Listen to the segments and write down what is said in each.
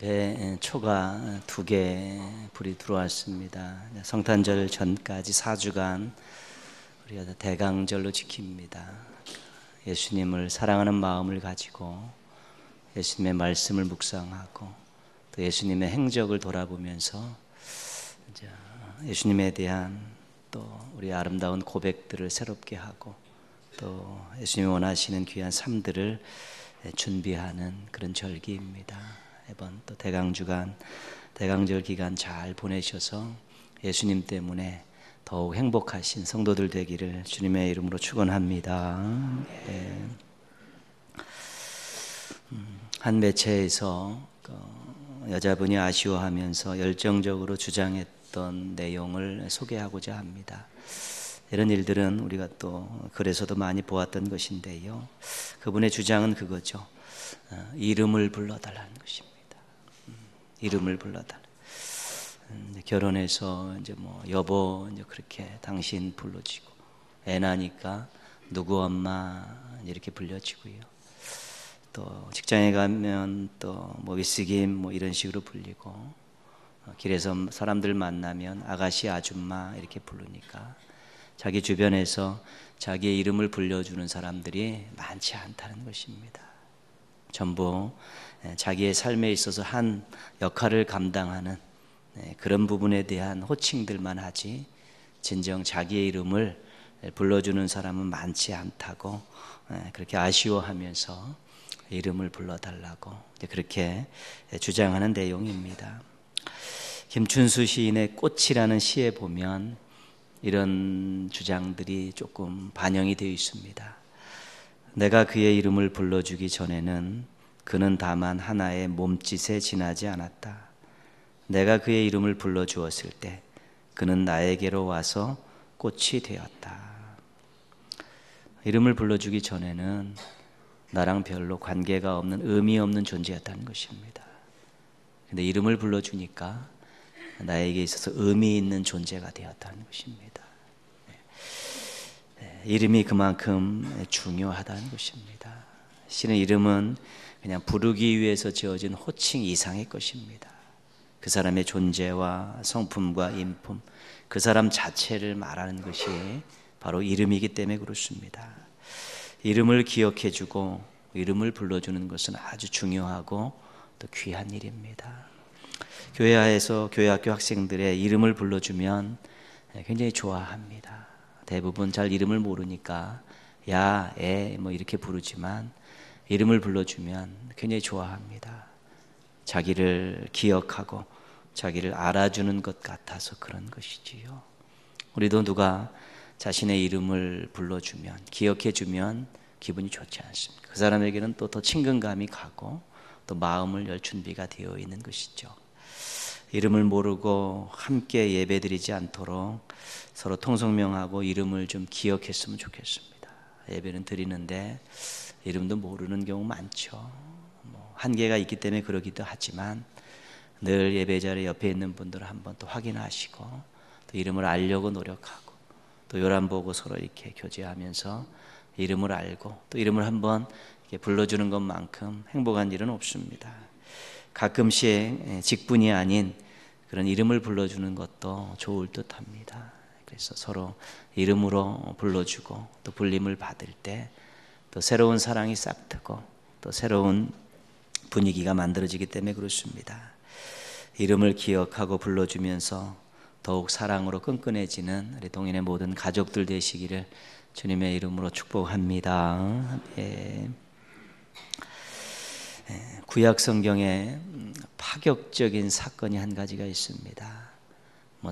배에 초가 2개 불이 들어왔습니다. 성탄절 전까지 4주간 우리가 대강절로 지킵니다. 예수님을 사랑하는 마음을 가지고 예수님의 말씀을 묵상하고 또 예수님의 행적을 돌아보면서 이제 예수님에 대한 또 우리 아름다운 고백들을 새롭게 하고 또 예수님이 원하시는 귀한 삶들을 준비하는 그런 절기입니다. 이번 또 대강주간 대강절 기간 잘 보내셔서 예수님 때문에 더욱 행복하신 성도들 되기를 주님의 이름으로 축원합니다. 한 매체에서 여자분이 아쉬워하면서 열정적으로 주장했던 내용을 소개하고자 합니다. 이런 일들은 우리가 또 글에서도 많이 보았던 것인데요. 그분의 주장은 그거죠. 이름을 불러달라는 것입니다. 이름을 불러달라. 결혼해서 이제 뭐 여보 이제 그렇게 당신 불러지고, 애 나니까 누구 엄마 이렇게 불려지고요. 또 직장에 가면 또 뭐 위스김 뭐 이런 식으로 불리고, 길에서 사람들 만나면 아가씨 아줌마 이렇게 부르니까 자기 주변에서 자기의 이름을 불려주는 사람들이 많지 않다는 것입니다. 전부 자기의 삶에 있어서 한 역할을 감당하는 그런 부분에 대한 호칭들만 하지 진정 자기의 이름을 불러주는 사람은 많지 않다고 그렇게 아쉬워하면서 이름을 불러달라고 그렇게 주장하는 내용입니다. 김춘수 시인의 꽃이라는 시에 보면 이런 주장들이 조금 반영이 되어 있습니다. 내가 그의 이름을 불러주기 전에는 그는 다만 하나의 몸짓에 지나지 않았다. 내가 그의 이름을 불러주었을 때 그는 나에게로 와서 꽃이 되었다. 이름을 불러주기 전에는 나랑 별로 관계가 없는 의미 없는 존재였다는 것입니다. 근데 이름을 불러주니까 나에게 있어서 의미 있는 존재가 되었다는 것입니다. 이름이 그만큼 중요하다는 것입니다. 실은 이름은 그냥 부르기 위해서 지어진 호칭 이상의 것입니다. 그 사람의 존재와 성품과 인품, 그 사람 자체를 말하는 것이 바로 이름이기 때문에 그렇습니다. 이름을 기억해주고 이름을 불러주는 것은 아주 중요하고 또 귀한 일입니다. 교회에서 교회학교 학생들의 이름을 불러주면 굉장히 좋아합니다. 대부분 잘 이름을 모르니까 야, 애 뭐 이렇게 부르지만 이름을 불러주면 굉장히 좋아합니다. 자기를 기억하고 자기를 알아주는 것 같아서 그런 것이지요. 우리도 누가 자신의 이름을 불러주면, 기억해주면 기분이 좋지 않습니까? 그 사람에게는 또 더 친근감이 가고 또 마음을 열 준비가 되어 있는 것이죠. 이름을 모르고 함께 예배드리지 않도록 서로 통성명하고 이름을 좀 기억했으면 좋겠습니다. 예배는 드리는데 이름도 모르는 경우 많죠. 한계가 있기 때문에 그러기도 하지만 늘 예배자리 옆에 있는 분들을 한번 또 확인하시고 또 이름을 알려고 노력하고 또 요람 보고 서로 이렇게 교제하면서 이름을 알고 또 이름을 한번 이렇게 불러주는 것만큼 행복한 일은 없습니다. 가끔씩 직분이 아닌 그런 이름을 불러주는 것도 좋을 듯합니다. 그래서 서로 이름으로 불러주고 또 불림을 받을 때 또 새로운 사랑이 싹트고 또 새로운 분위기가 만들어지기 때문에 그렇습니다. 이름을 기억하고 불러주면서 더욱 사랑으로 끈끈해지는 우리 동인의 모든 가족들 되시기를 주님의 이름으로 축복합니다. 구약 성경에 파격적인 사건이 한 가지가 있습니다.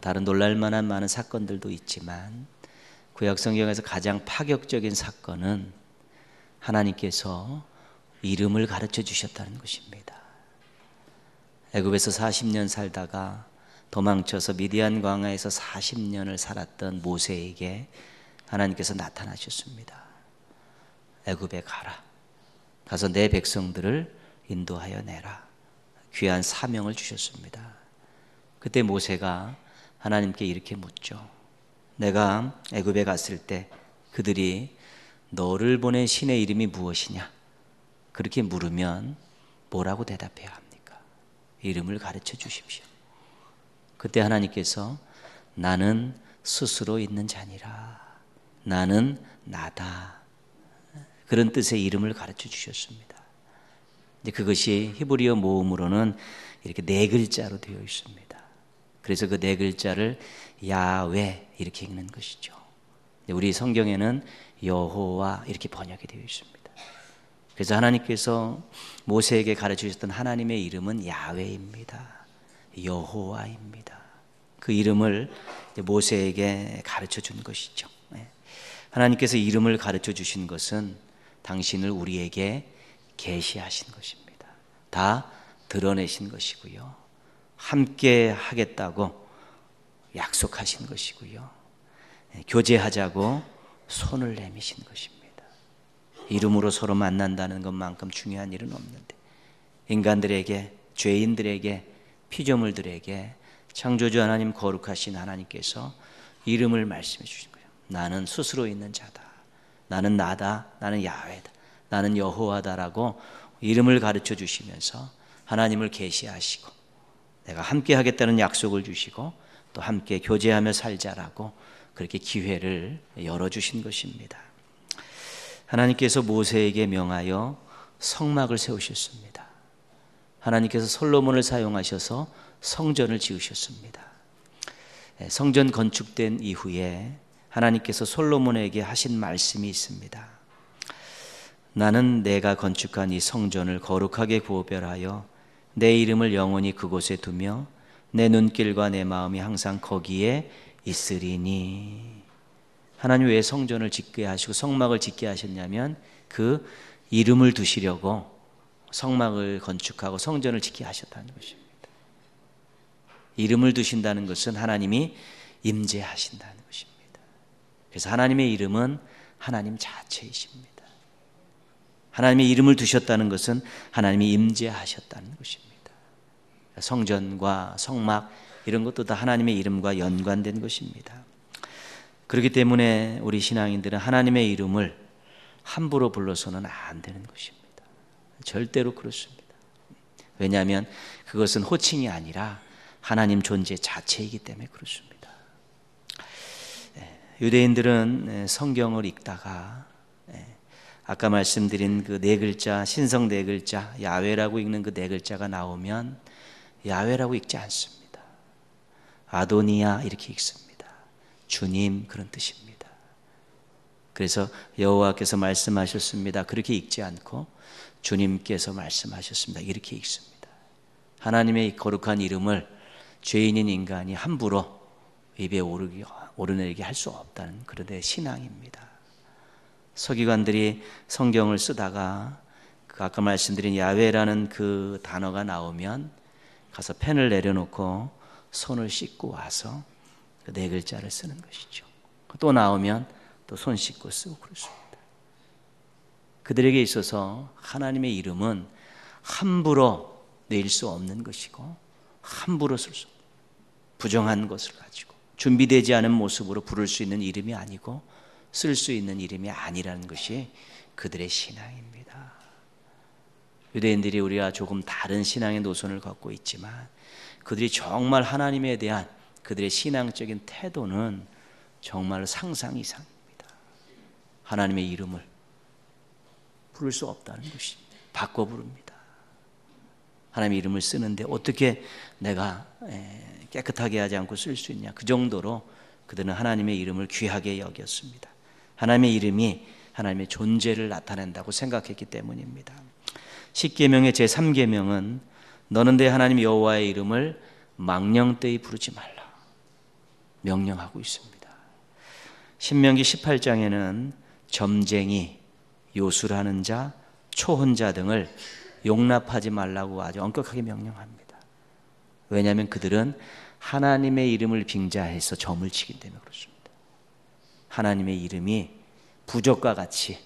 다른 놀랄만한 많은 사건들도 있지만 구약 성경에서 가장 파격적인 사건은 하나님께서 이름을 가르쳐 주셨다는 것입니다. 애굽에서 40년 살다가 도망쳐서 미디안 광야에서 40년을 살았던 모세에게 하나님께서 나타나셨습니다. 애굽에 가서 내 백성들을 인도하여 내라. 귀한 사명을 주셨습니다. 그때 모세가 하나님께 이렇게 묻죠. 내가 애굽에 갔을 때 그들이 너를 보낸 신의 이름이 무엇이냐? 그렇게 물으면 뭐라고 대답해야 합니까? 이름을 가르쳐 주십시오. 그때 하나님께서 나는 스스로 있는 자니라, 나는 나다, 그런 뜻의 이름을 가르쳐 주셨습니다. 이제 그것이 히브리어 모음으로는 이렇게 4글자로 되어 있습니다. 그래서 그 4글자를 야훼 이렇게 읽는 것이죠. 우리 성경에는 여호와 이렇게 번역이 되어 있습니다. 그래서 하나님께서 모세에게 가르쳐 주셨던 하나님의 이름은 야훼입니다. 여호와입니다. 그 이름을 모세에게 가르쳐 준 것이죠. 하나님께서 이름을 가르쳐 주신 것은 당신을 우리에게 계시하신 것입니다. 다 드러내신 것이고요, 함께 하겠다고 약속하신 것이고요, 교제하자고 손을 내미신 것입니다. 이름으로 서로 만난다는 것만큼 중요한 일은 없는데, 인간들에게, 죄인들에게, 피조물들에게 창조주 하나님, 거룩하신 하나님께서 이름을 말씀해 주신 거예요. 나는 스스로 있는 자다, 나는 나다, 나는 야훼다, 나는 여호와다라고 이름을 가르쳐 주시면서 하나님을 계시하시고, 내가 함께 하겠다는 약속을 주시고, 또 함께 교제하며 살자라고 그렇게 기회를 열어주신 것입니다. 하나님께서 모세에게 명하여 성막을 세우셨습니다. 하나님께서 솔로몬을 사용하셔서 성전을 지으셨습니다. 성전 건축된 이후에 하나님께서 솔로몬에게 하신 말씀이 있습니다. 나는 내가 건축한 이 성전을 거룩하게 구별하여 내 이름을 영원히 그곳에 두며 내 눈길과 내 마음이 항상 거기에 있으리니. 하나님 왜 성전을 짓게 하시고 성막을 짓게 하셨냐면 그 이름을 두시려고 성막을 건축하고 성전을 짓게 하셨다는 것입니다. 이름을 두신다는 것은 하나님이 임재하신다는 것입니다. 그래서 하나님의 이름은 하나님 자체이십니다. 하나님의 이름을 두셨다는 것은 하나님이 임재하셨다는 것입니다. 성전과 성막 이런 것도 다 하나님의 이름과 연관된 것입니다. 그렇기 때문에 우리 신앙인들은 하나님의 이름을 함부로 불러서는 안 되는 것입니다. 절대로 그렇습니다. 왜냐하면 그것은 호칭이 아니라 하나님 존재 자체이기 때문에 그렇습니다. 유대인들은 성경을 읽다가 아까 말씀드린 그 4글자, 신성 4글자, 야훼라고 읽는 그 4글자가 나오면 야훼라고 읽지 않습니다. 아도니아 이렇게 읽습니다. 주님, 그런 뜻입니다. 그래서 여호와께서 말씀하셨습니다, 그렇게 읽지 않고 주님께서 말씀하셨습니다, 이렇게 읽습니다. 하나님의 거룩한 이름을 죄인인 인간이 함부로 입에 오르내리게 할 수 없다는 그런 신앙입니다. 서기관들이 성경을 쓰다가 아까 말씀드린 야훼라는 그 단어가 나오면 가서 펜을 내려놓고 손을 씻고 와서 그 4글자를 쓰는 것이죠. 또 나오면 또 손 씻고 쓰고 그렇습니다. 그들에게 있어서 하나님의 이름은 함부로 낼 수 없는 것이고 함부로 쓸 수 없는, 부정한 것을 가지고 준비되지 않은 모습으로 부를 수 있는 이름이 아니고 쓸 수 있는 이름이 아니라는 것이 그들의 신앙입니다. 유대인들이 우리와 조금 다른 신앙의 노선을 갖고 있지만 그들이 정말 하나님에 대한 그들의 신앙적인 태도는 정말 상상 이상입니다. 하나님의 이름을 부를 수 없다는 것입니다. 바꿔 부릅니다. 하나님의 이름을 쓰는데 어떻게 내가 깨끗하게 하지 않고 쓸 수 있냐, 그 정도로 그들은 하나님의 이름을 귀하게 여겼습니다. 하나님의 이름이 하나님의 존재를 나타낸다고 생각했기 때문입니다. 십계명의 제3계명은 너는 내 하나님 여호와의 이름을 망령되이 부르지 말라 명령하고 있습니다. 신명기 18장에는 점쟁이, 요술하는 자, 초혼자 등을 용납하지 말라고 아주 엄격하게 명령합니다. 왜냐하면 그들은 하나님의 이름을 빙자해서 점을 치기 때문에 그렇습니다. 하나님의 이름이 부적과 같이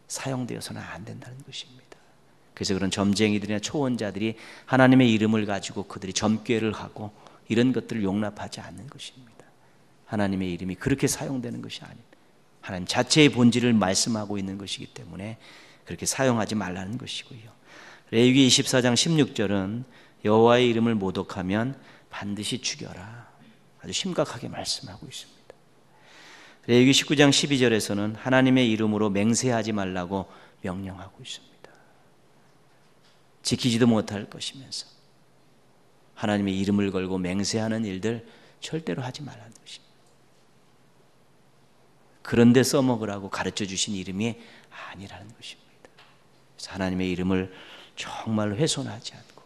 사용되어서는 안 된다는 것입니다. 그래서 그런 점쟁이들이나 초혼자들이 하나님의 이름을 가지고 그들이 점괘를 하고 이런 것들을 용납하지 않는 것입니다. 하나님의 이름이 그렇게 사용되는 것이 아닙니다. 하나님 자체의 본질을 말씀하고 있는 것이기 때문에 그렇게 사용하지 말라는 것이고요. 레위기 24장 16절은 여호와의 이름을 모독하면 반드시 죽여라. 아주 심각하게 말씀하고 있습니다. 레위기 19장 12절에서는 하나님의 이름으로 맹세하지 말라고 명령하고 있습니다. 지키지도 못할 것이면서 하나님의 이름을 걸고 맹세하는 일들 절대로 하지 말라는 것입니다. 그런데 써먹으라고 가르쳐 주신 이름이 아니라는 것입니다. 그래서 하나님의 이름을 정말로 훼손하지 않고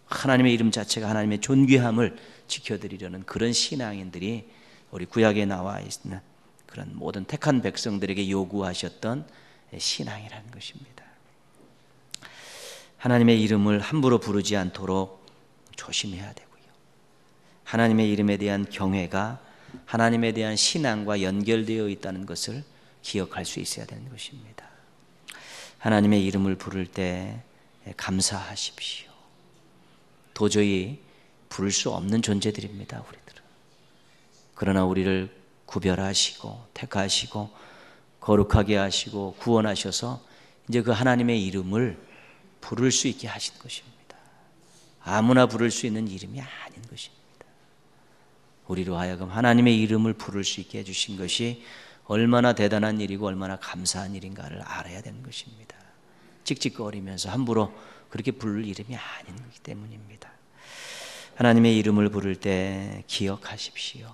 하나님의 이름 자체가 하나님의 존귀함을 지켜드리려는 그런 신앙인들이 우리 구약에 나와 있는 그런 모든 택한 백성들에게 요구하셨던 신앙이라는 것입니다. 하나님의 이름을 함부로 부르지 않도록 조심해야 되고요. 하나님의 이름에 대한 경외가 하나님에 대한 신앙과 연결되어 있다는 것을 기억할 수 있어야 되는 것입니다. 하나님의 이름을 부를 때 감사하십시오. 도저히 부를 수 없는 존재들입니다, 우리들은. 그러나 우리를 구별하시고 택하시고 거룩하게 하시고 구원하셔서 이제 그 하나님의 이름을 부를 수 있게 하신 것입니다. 아무나 부를 수 있는 이름이 아닌 것입니다. 우리로 하여금 하나님의 이름을 부를 수 있게 해주신 것이 얼마나 대단한 일이고 얼마나 감사한 일인가를 알아야 되는 것입니다. 찍찍거리면서 함부로 그렇게 부를 이름이 아닌 것이기 때문입니다. 하나님의 이름을 부를 때 기억하십시오.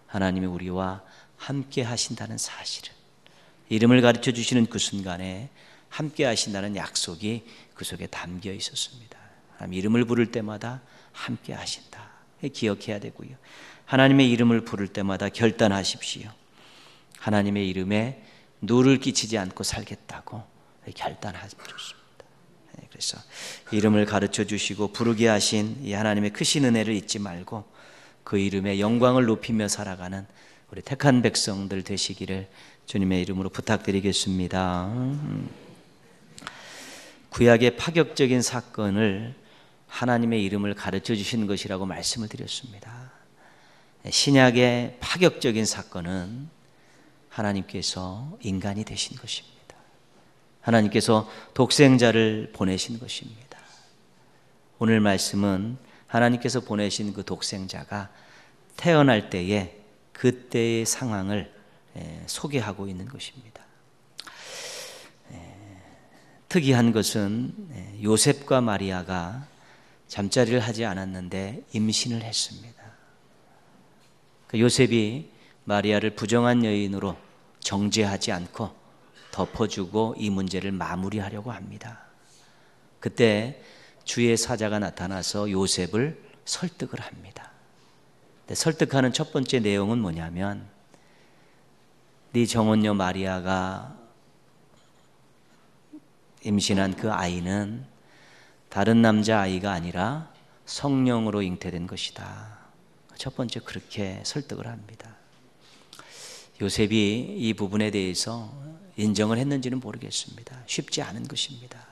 하나님이 우리와 함께 하신다는 사실을, 이름을 가르쳐 주시는 그 순간에 함께 하신다는 약속이 그 속에 담겨 있었습니다. 하나님 이름을 부를 때마다 함께 하신다. 기억해야 되고요. 하나님의 이름을 부를 때마다 결단하십시오. 하나님의 이름에 누를 끼치지 않고 살겠다고 결단하십시오. 그래서 이름을 가르쳐 주시고 부르게 하신 이 하나님의 크신 은혜를 잊지 말고 그 이름의 영광을 높이며 살아가는 우리 택한 백성들 되시기를 주님의 이름으로 부탁드리겠습니다. 구약의 파격적인 사건을 하나님의 이름을 가르쳐 주신 것이라고 말씀을 드렸습니다. 신약의 파격적인 사건은 하나님께서 인간이 되신 것입니다. 하나님께서 독생자를 보내신 것입니다. 오늘 말씀은 하나님께서 보내신 그 독생자가 태어날 때에 그때의 상황을 소개하고 있는 것입니다. 특이한 것은 요셉과 마리아가 잠자리를 하지 않았는데 임신을 했습니다. 요셉이 마리아를 부정한 여인으로 정죄하지 않고 덮어주고 이 문제를 마무리하려고 합니다. 그때 주의 사자가 나타나서 요셉을 설득을 합니다. 설득하는 첫 번째 내용은 뭐냐면 네 정혼녀 마리아가 임신한 그 아이는 다른 남자 아이가 아니라 성령으로 잉태된 것이다. 첫 번째 그렇게 설득을 합니다. 요셉이 이 부분에 대해서 인정을 했는지는 모르겠습니다. 쉽지 않은 것입니다.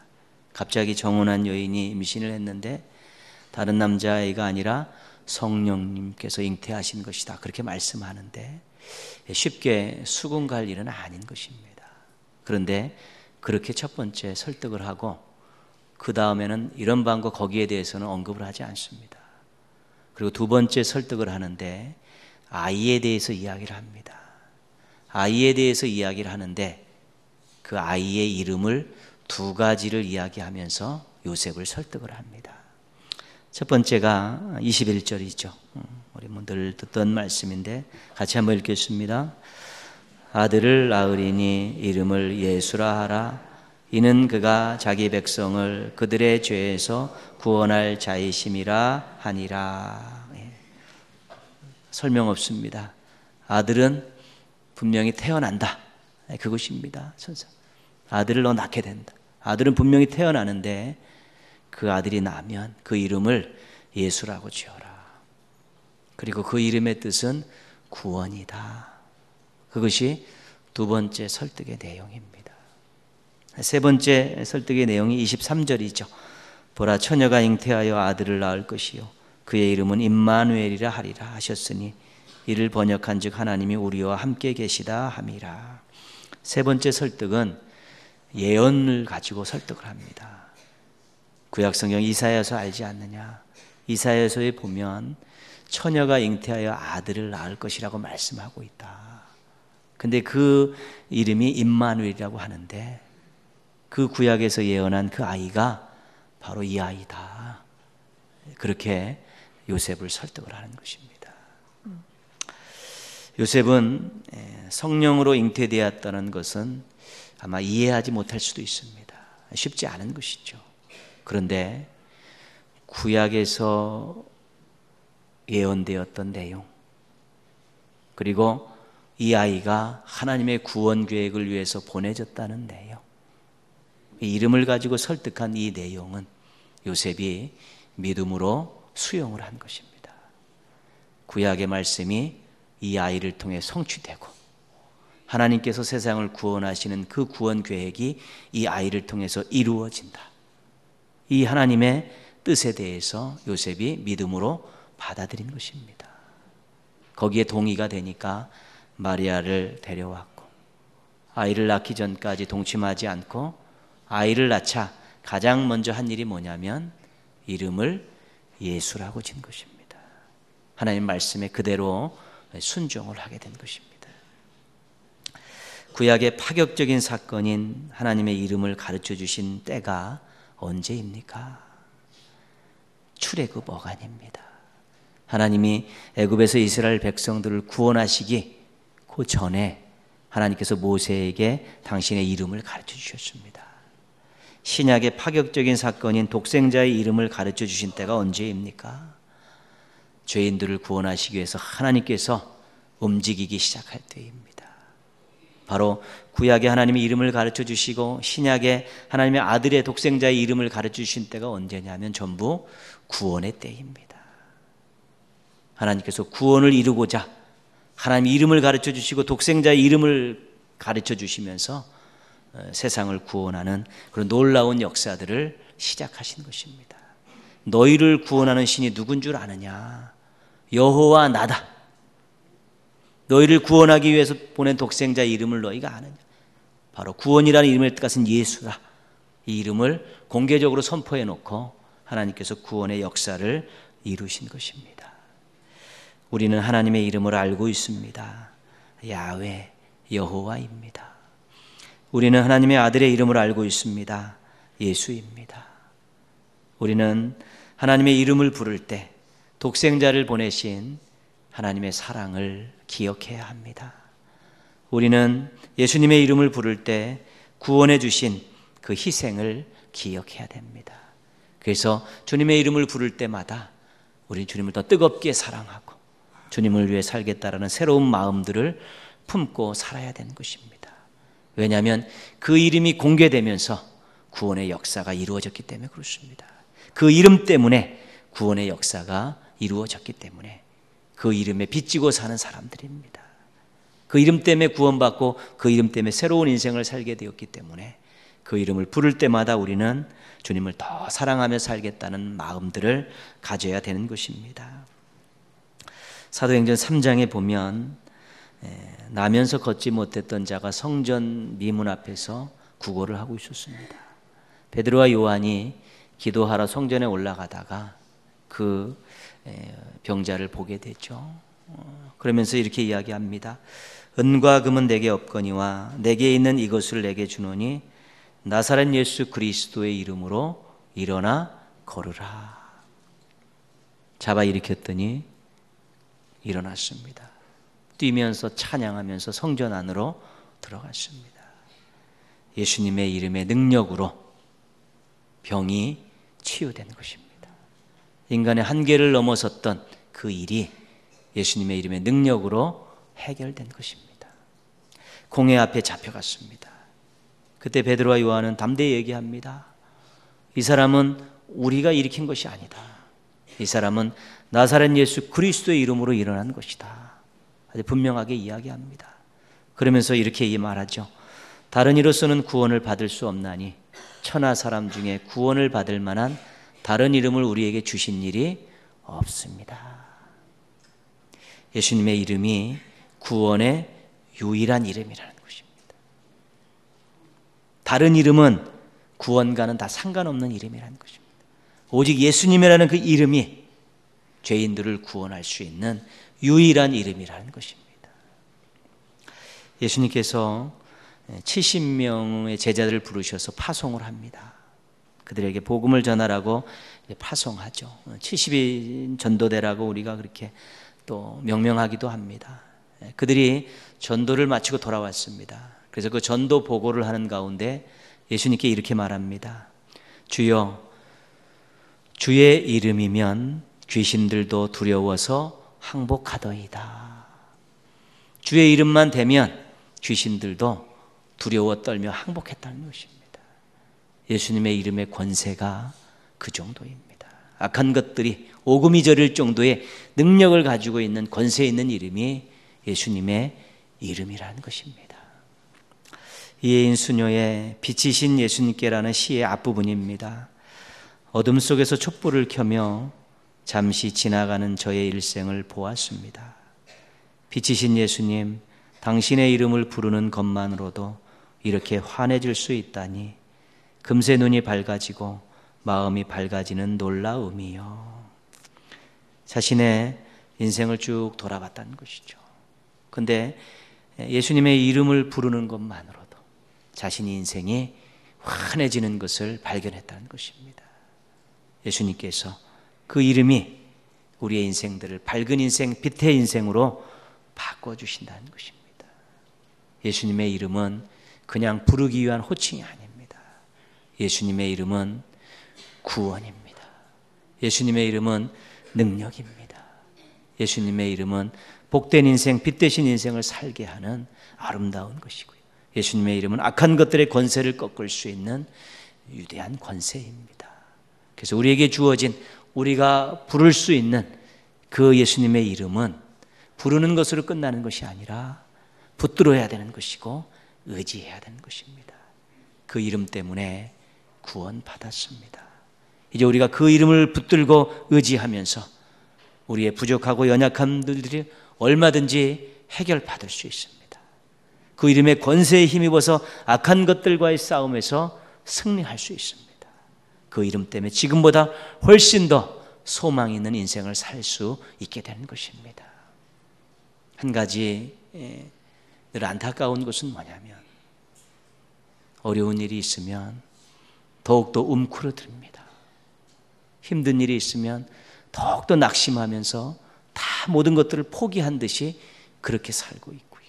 갑자기 정혼한 여인이 임신을 했는데 다른 남자아이가 아니라 성령님께서 잉태하신 것이다. 그렇게 말씀하는데 쉽게 수긍 갈 일은 아닌 것입니다. 그런데 그렇게 첫 번째 설득을 하고 그 다음에는 이런 방법 거기에 대해서는 언급을 하지 않습니다. 그리고 두 번째 설득을 하는데 아이에 대해서 이야기를 합니다. 아이에 대해서 이야기를 하는데 그 아이의 이름을 두 가지를 이야기하면서 요셉을 설득을 합니다. 첫 번째가 21절이죠. 우리 늘 듣던 말씀인데 같이 한번 읽겠습니다. 아들을 낳으리니 이름을 예수라 하라. 이는 그가 자기 백성을 그들의 죄에서 구원할 자이심이라 하니라. 설명 없습니다. 아들은 분명히 태어난다. 그것입니다. 아들을 너 낳게 된다. 아들은 분명히 태어나는데 그 아들이 나면 그 이름을 예수라고 지어라. 그리고 그 이름의 뜻은 구원이다. 그것이 두 번째 설득의 내용입니다. 세 번째 설득의 내용이 23절이죠. 보라 처녀가 잉태하여 아들을 낳을 것이요 그의 이름은 임마누엘이라 하리라 하셨으니 이를 번역한즉 하나님이 우리와 함께 계시다 함이라. 세 번째 설득은 예언을 가지고 설득을 합니다. 구약 성경 이사야서 알지 않느냐? 이사야서에 보면 처녀가 잉태하여 아들을 낳을 것이라고 말씀하고 있다. 근데 그 이름이 임마누엘이라고 하는데 그 구약에서 예언한 그 아이가 바로 이 아이다. 그렇게 요셉을 설득을 하는 것입니다. 요셉은 성령으로 잉태되었다는 것은 아마 이해하지 못할 수도 있습니다. 쉽지 않은 것이죠. 그런데 구약에서 예언되었던 내용, 그리고 이 아이가 하나님의 구원 계획을 위해서 보내졌다는 내용, 이 이름을 가지고 설득한 이 내용은 요셉이 믿음으로 수용을 한 것입니다. 구약의 말씀이 이 아이를 통해 성취되고 하나님께서 세상을 구원하시는 그 구원 계획이 이 아이를 통해서 이루어진다. 이 하나님의 뜻에 대해서 요셉이 믿음으로 받아들인 것입니다. 거기에 동의가 되니까 마리아를 데려왔고, 아이를 낳기 전까지 동침하지 않고 아이를 낳자 가장 먼저 한 일이 뭐냐면 이름을 예수라고 진 것입니다. 하나님 말씀에 그대로 순종을 하게 된 것입니다. 구약의 파격적인 사건인 하나님의 이름을 가르쳐 주신 때가 언제입니까? 출애굽 어간입니다. 하나님이 애굽에서 이스라엘 백성들을 구원하시기 그 전에 하나님께서 모세에게 당신의 이름을 가르쳐 주셨습니다. 신약의 파격적인 사건인 독생자의 이름을 가르쳐 주신 때가 언제입니까? 죄인들을 구원하시기 위해서 하나님께서 움직이기 시작할 때입니다. 바로 구약의 하나님의 이름을 가르쳐 주시고 신약의 하나님의 아들의 독생자의 이름을 가르쳐 주신 때가 언제냐면 전부 구원의 때입니다. 하나님께서 구원을 이루고자 하나님의 이름을 가르쳐 주시고 독생자의 이름을 가르쳐 주시면서 세상을 구원하는 그런 놀라운 역사들을 시작하신 것입니다. 너희를 구원하는 신이 누군 줄 아느냐? 여호와 나다. 너희를 구원하기 위해서 보낸 독생자의 이름을 너희가 아느냐? 바로 구원이라는 이름의 뜻은 예수라. 이 이름을 공개적으로 선포해 놓고 하나님께서 구원의 역사를 이루신 것입니다. 우리는 하나님의 이름을 알고 있습니다. 야훼, 여호와입니다. 우리는 하나님의 아들의 이름을 알고 있습니다. 예수입니다. 우리는 하나님의 이름을 부를 때 독생자를 보내신 하나님의 사랑을 기억해야 합니다. 우리는 예수님의 이름을 부를 때 구원해 주신 그 희생을 기억해야 됩니다. 그래서 주님의 이름을 부를 때마다 우리 주님을 더 뜨겁게 사랑하고 주님을 위해 살겠다라는 새로운 마음들을 품고 살아야 되는 것입니다. 왜냐하면 그 이름이 공개되면서 구원의 역사가 이루어졌기 때문에 그렇습니다. 그 이름 때문에 구원의 역사가 이루어졌기 때문에 그 이름에 빚지고 사는 사람들입니다. 그 이름 때문에 구원받고 그 이름 때문에 새로운 인생을 살게 되었기 때문에 그 이름을 부를 때마다 우리는 주님을 더 사랑하며 살겠다는 마음들을 가져야 되는 것입니다. 사도행전 3장에 보면 나면서 걷지 못했던 자가 성전 미문 앞에서 구걸을 하고 있었습니다. 베드로와 요한이 기도하러 성전에 올라가다가 그 병자를 보게 되죠. 그러면서 이렇게 이야기합니다. 은과 금은 내게 없거니와 내게 있는 이것을 내게 주노니 나사렛 예수 그리스도의 이름으로 일어나 걸으라. 잡아 일으켰더니 일어났습니다. 뛰면서 찬양하면서 성전 안으로 들어갔습니다. 예수님의 이름의 능력으로 병이 치유된 것입니다. 인간의 한계를 넘어섰던 그 일이 예수님의 이름의 능력으로 해결된 것입니다. 공회 앞에 잡혀갔습니다. 그때 베드로와 요한은 담대히 얘기합니다. 이 사람은 우리가 일으킨 것이 아니다. 이 사람은 나사렛 예수 그리스도의 이름으로 일어난 것이다. 아주 분명하게 이야기합니다. 그러면서 이렇게 말하죠. 다른 이로서는 구원을 받을 수 없나니 천하 사람 중에 구원을 받을 만한 다른 이름을 우리에게 주신 일이 없습니다. 예수님의 이름이 구원의 유일한 이름이라는 것입니다. 다른 이름은 구원과는 다 상관없는 이름이라는 것입니다. 오직 예수님이라는 그 이름이 죄인들을 구원할 수 있는 유일한 이름이라는 것입니다. 예수님께서 70명의 제자들을 부르셔서 파송을 합니다. 그들에게 복음을 전하라고 파송하죠. 70인 전도대라고 우리가 그렇게 또 명명하기도 합니다. 그들이 전도를 마치고 돌아왔습니다. 그래서 그 전도 보고를 하는 가운데 예수님께 이렇게 말합니다. 주여, 주의 이름이면 귀신들도 두려워서 항복하더이다. 주의 이름만 대면 귀신들도 두려워 떨며 항복했다는 것입니다. 예수님의 이름의 권세가 그 정도입니다. 악한 것들이 오금이 저릴 정도의 능력을 가지고 있는 권세 있는 이름이 예수님의 이름이라는 것입니다. 이혜인 수녀의 빛이신 예수님께라는 시의 앞부분입니다. 어둠 속에서 촛불을 켜며 잠시 지나가는 저의 일생을 보았습니다. 빛이신 예수님, 당신의 이름을 부르는 것만으로도 이렇게 환해질 수 있다니 금세 눈이 밝아지고 마음이 밝아지는 놀라움이요. 자신의 인생을 쭉 돌아봤다는 것이죠. 근데 예수님의 이름을 부르는 것만으로도 자신의 인생이 환해지는 것을 발견했다는 것입니다. 예수님께서 그 이름이 우리의 인생들을 밝은 인생, 빛의 인생으로 바꿔주신다는 것입니다. 예수님의 이름은 그냥 부르기 위한 호칭이 아닙니다. 예수님의 이름은 구원입니다. 예수님의 이름은 능력입니다. 예수님의 이름은 복된 인생, 빛 되신 인생을 살게 하는 아름다운 것이고요. 예수님의 이름은 악한 것들의 권세를 꺾을 수 있는 위대한 권세입니다. 그래서 우리에게 주어진 우리가 부를 수 있는 그 예수님의 이름은 부르는 것으로 끝나는 것이 아니라 붙들어야 되는 것이고 의지해야 되는 것입니다. 그 이름 때문에 구원받았습니다. 이제 우리가 그 이름을 붙들고 의지하면서 우리의 부족하고 연약함들이 얼마든지 해결받을 수 있습니다. 그 이름의 권세에 힘입어서 악한 것들과의 싸움에서 승리할 수 있습니다. 그 이름 때문에 지금보다 훨씬 더 소망 있는 인생을 살 수 있게 되는 것입니다. 한 가지 늘 안타까운 것은 뭐냐면 어려운 일이 있으면 더욱더 움츠러듭니다. 힘든 일이 있으면 더욱더 낙심하면서 다 모든 것들을 포기한 듯이 그렇게 살고 있고요.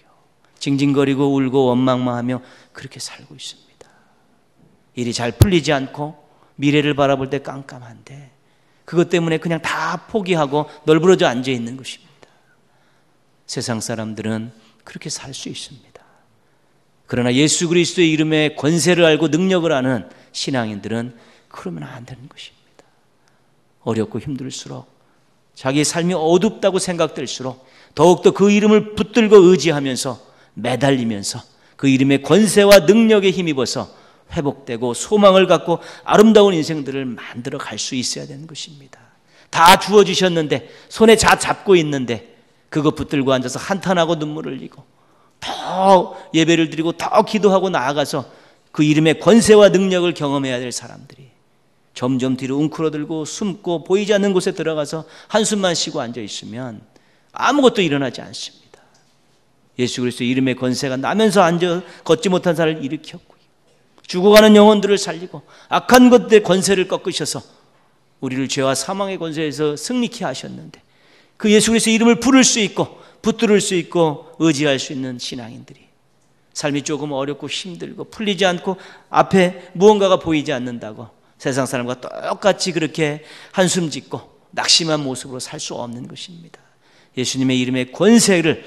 징징거리고 울고 원망만 그렇게 살고 있습니다. 일이 잘 풀리지 않고 미래를 바라볼 때 깜깜한데 그것 때문에 그냥 다 포기하고 널브러져 앉아 있는 것입니다. 세상 사람들은 그렇게 살 수 있습니다. 그러나 예수 그리스도의 이름의 권세를 알고 능력을 아는 신앙인들은 그러면 안 되는 것입니다. 어렵고 힘들수록 자기의 삶이 어둡다고 생각될수록 더욱더 그 이름을 붙들고 의지하면서 매달리면서 그 이름의 권세와 능력에 힘입어서 회복되고 소망을 갖고 아름다운 인생들을 만들어 갈 수 있어야 되는 것입니다. 다 주어주셨는데 손에 잡고 있는데 그거 붙들고 앉아서 한탄하고 눈물을 흘리고 더 예배를 드리고 더 기도하고 나아가서 그 이름의 권세와 능력을 경험해야 될 사람들이 점점 뒤로 웅크러들고 숨고 보이지 않는 곳에 들어가서 한숨만 쉬고 앉아 있으면 아무것도 일어나지 않습니다. 예수 그리스도의 이름의 권세가 나면서 앉아 걷지 못한 자를 일으켰고요. 죽어가는 영혼들을 살리고 악한 것들의 권세를 꺾으셔서 우리를 죄와 사망의 권세에서 승리케 하셨는데 그 예수 그리스도의 이름을 부를 수 있고 붙들을 수 있고 의지할 수 있는 신앙인들이 삶이 조금 어렵고 힘들고 풀리지 않고 앞에 무언가가 보이지 않는다고 세상 사람과 똑같이 그렇게 한숨 짓고 낙심한 모습으로 살 수 없는 것입니다. 예수님의 이름의 권세를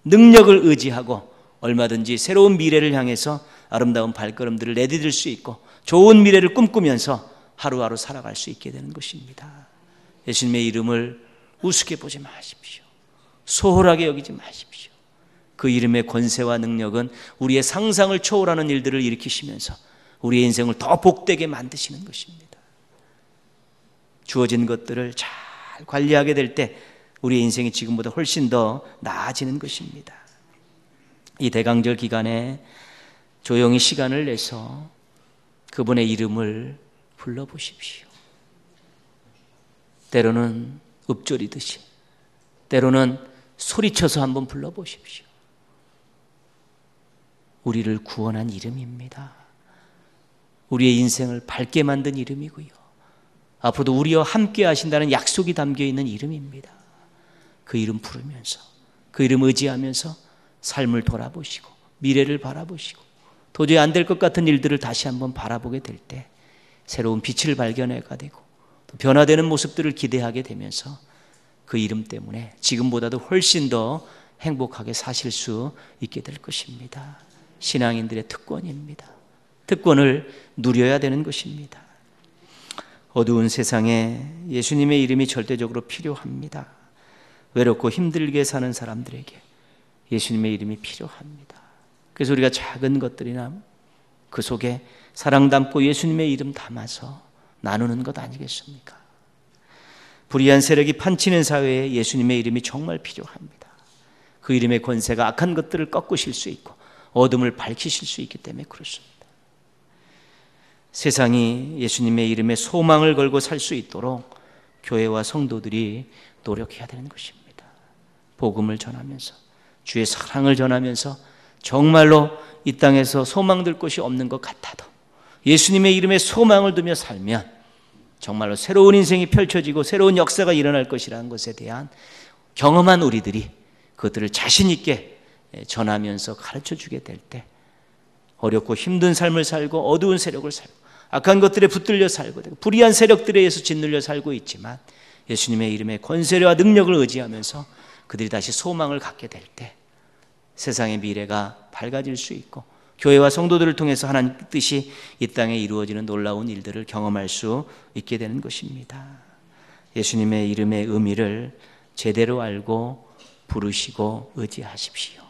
능력을 의지하고 얼마든지 새로운 미래를 향해서 아름다운 발걸음들을 내디딜 수 있고 좋은 미래를 꿈꾸면서 하루하루 살아갈 수 있게 되는 것입니다. 예수님의 이름을 우습게 보지 마십시오. 소홀하게 여기지 마십시오. 그 이름의 권세와 능력은 우리의 상상을 초월하는 일들을 일으키시면서 우리의 인생을 더 복되게 만드시는 것입니다. 주어진 것들을 잘 관리하게 될 때 우리의 인생이 지금보다 훨씬 더 나아지는 것입니다. 이 대강절 기간에 조용히 시간을 내서 그분의 이름을 불러보십시오. 때로는 읊조리듯이, 때로는 소리쳐서 한번 불러보십시오. 우리를 구원한 이름입니다. 우리의 인생을 밝게 만든 이름이고요, 앞으로도 우리와 함께 하신다는 약속이 담겨있는 이름입니다. 그 이름 부르면서, 그 이름 의지하면서 삶을 돌아보시고 미래를 바라보시고 도저히 안 될 것 같은 일들을 다시 한번 바라보게 될 때 새로운 빛을 발견하게 되고 또 변화되는 모습들을 기대하게 되면서 그 이름 때문에 지금보다도 훨씬 더 행복하게 사실 수 있게 될 것입니다. 신앙인들의 특권입니다. 특권을 누려야 되는 것입니다. 어두운 세상에 예수님의 이름이 절대적으로 필요합니다. 외롭고 힘들게 사는 사람들에게 예수님의 이름이 필요합니다. 그래서 우리가 작은 것들이나 그 속에 사랑 담고 예수님의 이름 담아서 나누는 것 아니겠습니까? 불의한 세력이 판치는 사회에 예수님의 이름이 정말 필요합니다. 그 이름의 권세가 악한 것들을 꺾으실 수 있고 어둠을 밝히실 수 있기 때문에 그렇습니다. 세상이 예수님의 이름에 소망을 걸고 살 수 있도록 교회와 성도들이 노력해야 되는 것입니다. 복음을 전하면서 주의 사랑을 전하면서 정말로 이 땅에서 소망들 곳이 없는 것 같아도 예수님의 이름에 소망을 두며 살면 정말로 새로운 인생이 펼쳐지고 새로운 역사가 일어날 것이라는 것에 대한 경험한 우리들이 그것들을 자신 있게 전하면서 가르쳐주게 될 때 어렵고 힘든 삶을 살고 어두운 세력을 살고 악한 것들에 붙들려 살고 되고 불의한 세력들에 의해서 짓눌려 살고 있지만 예수님의 이름의 권세와 능력을 의지하면서 그들이 다시 소망을 갖게 될 때 세상의 미래가 밝아질 수 있고 교회와 성도들을 통해서 하나님 뜻이 이 땅에 이루어지는 놀라운 일들을 경험할 수 있게 되는 것입니다. 예수님의 이름의 의미를 제대로 알고 부르시고 의지하십시오.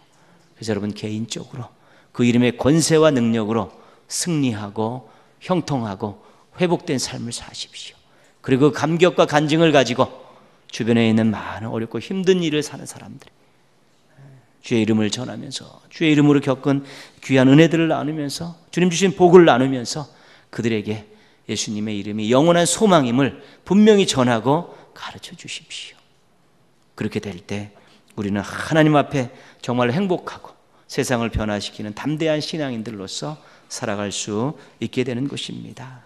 그래서 여러분 개인적으로 그 이름의 권세와 능력으로 승리하고 형통하고 회복된 삶을 사십시오. 그리고 감격과 간증을 가지고 주변에 있는 많은 어렵고 힘든 일을 사는 사람들이 주의 이름을 전하면서 주의 이름으로 겪은 귀한 은혜들을 나누면서 주님 주신 복을 나누면서 그들에게 예수님의 이름이 영원한 소망임을 분명히 전하고 가르쳐 주십시오. 그렇게 될 때 우리는 하나님 앞에 정말 행복하고 세상을 변화시키는 담대한 신앙인들로서 살아갈 수 있게 되는 것입니다.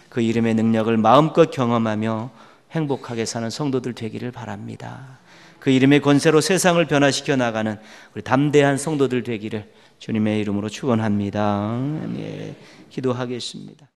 그 이름의 능력을 마음껏 경험하며 행복하게 사는 성도들 되기를 바랍니다. 그 이름의 권세로 세상을 변화시켜 나가는 우리 담대한 성도들 되기를 주님의 이름으로 축원합니다. 네, 기도하겠습니다.